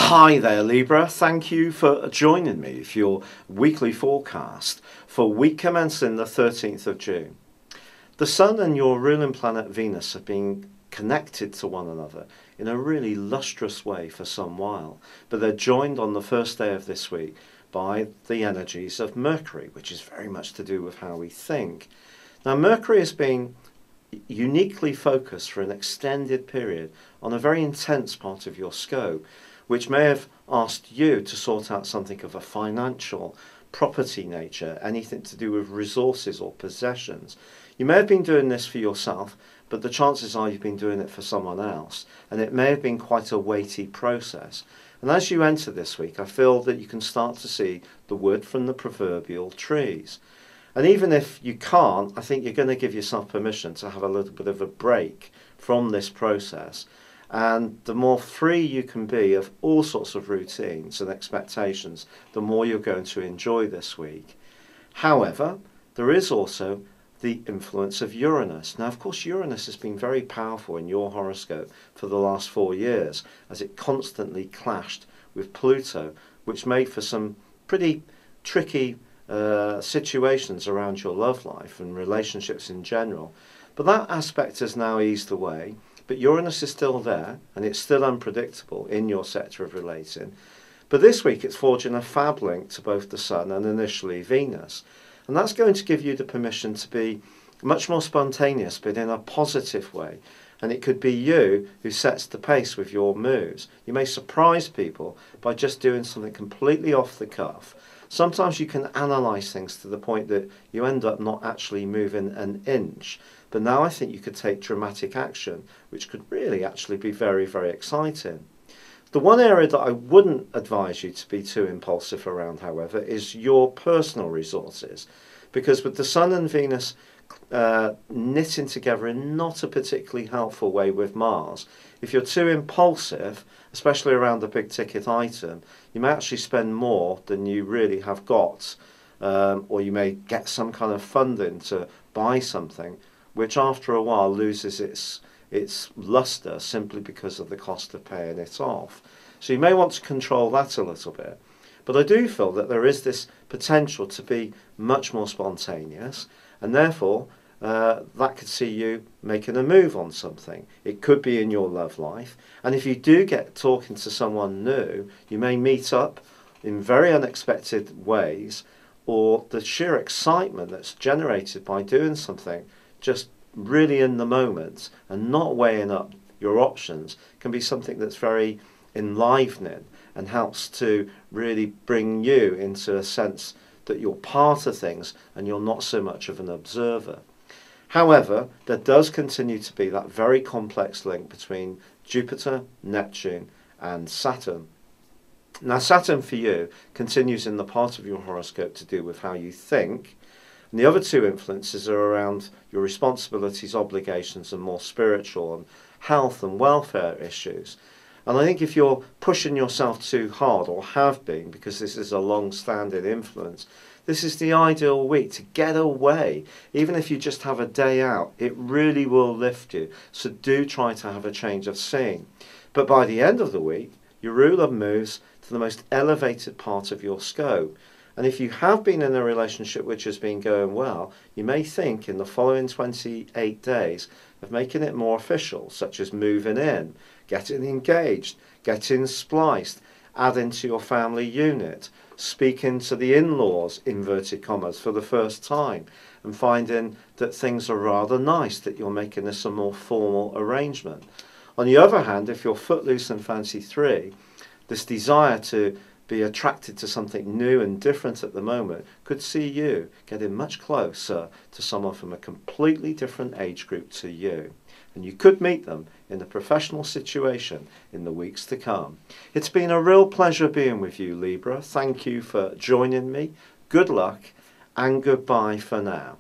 Hi there Libra, thank you for joining me for your weekly forecast for week commencing the 13th of June. The Sun and your ruling planet Venus have been connected to one another in a really lustrous way for some while, but they're joined on the first day of this week by the energies of Mercury, which is very much to do with how we think. Now Mercury has been uniquely focused for an extended period on a very intense part of your scope, which may have asked you to sort out something of a financial, property nature, anything to do with resources or possessions. You may have been doing this for yourself, but the chances are you've been doing it for someone else, and it may have been quite a weighty process. And as you enter this week, I feel that you can start to see the wood from the proverbial trees. And even if you can't, I think you're going to give yourself permission to have a little bit of a break from this process. And the more free you can be of all sorts of routines and expectations, the more you're going to enjoy this week. However, there is also the influence of Uranus. Now, of course, Uranus has been very powerful in your horoscope for the last 4 years, as it constantly clashed with Pluto, which made for some pretty tricky situations around your love life and relationships in general. But that aspect has now eased away. But Uranus is still there, and it's still unpredictable in your sector of relating. But this week it's forging a fab link to both the Sun and initially Venus. And that's going to give you the permission to be much more spontaneous, but in a positive way. And it could be you who sets the pace with your moves. You may surprise people by just doing something completely off the cuff. Sometimes you can analyse things to the point that you end up not actually moving an inch. But now I think you could take dramatic action, which could really actually be very, very exciting. The one area that I wouldn't advise you to be too impulsive around, however, is your personal resources. Because with the Sun and Venus knitting together in not a particularly helpful way with Mars, if you're too impulsive, especially around a big ticket item, you may actually spend more than you really have got, or you may get some kind of funding to buy something, which after a while loses its luster simply because of the cost of paying it off. So you may want to control that a little bit. But I do feel that there is this potential to be much more spontaneous, and therefore that could see you making a move on something. It could be in your love life, and if you do get talking to someone new, you may meet up in very unexpected ways, or the sheer excitement that's generated by doing something just really in the moment and not weighing up your options can be something that's very enlivening and helps to really bring you into a sense that you're part of things and you're not so much of an observer. However, there does continue to be that very complex link between Jupiter, Neptune and Saturn. Now Saturn for you continues in the part of your horoscope to do with how you think, and the other two influences are around your responsibilities, obligations, and more spiritual and health and welfare issues. And I think if you're pushing yourself too hard, or have been, because this is a long-standing influence, this is the ideal week to get away. Even if you just have a day out, it really will lift you. So do try to have a change of scene. But by the end of the week, your ruler moves to the most elevated part of your scope. And if you have been in a relationship which has been going well, you may think in the following 28 days of making it more official, such as moving in, getting engaged, getting spliced, adding to your family unit, speaking to the in-laws, inverted commas, for the first time, and finding that things are rather nice, that you're making this a more formal arrangement. On the other hand, if you're footloose and fancy free, this desire to be attracted to something new and different at the moment could see you getting much closer to someone from a completely different age group to you. And you could meet them in a professional situation in the weeks to come. It's been a real pleasure being with you, Libra. Thank you for joining me. Good luck and goodbye for now.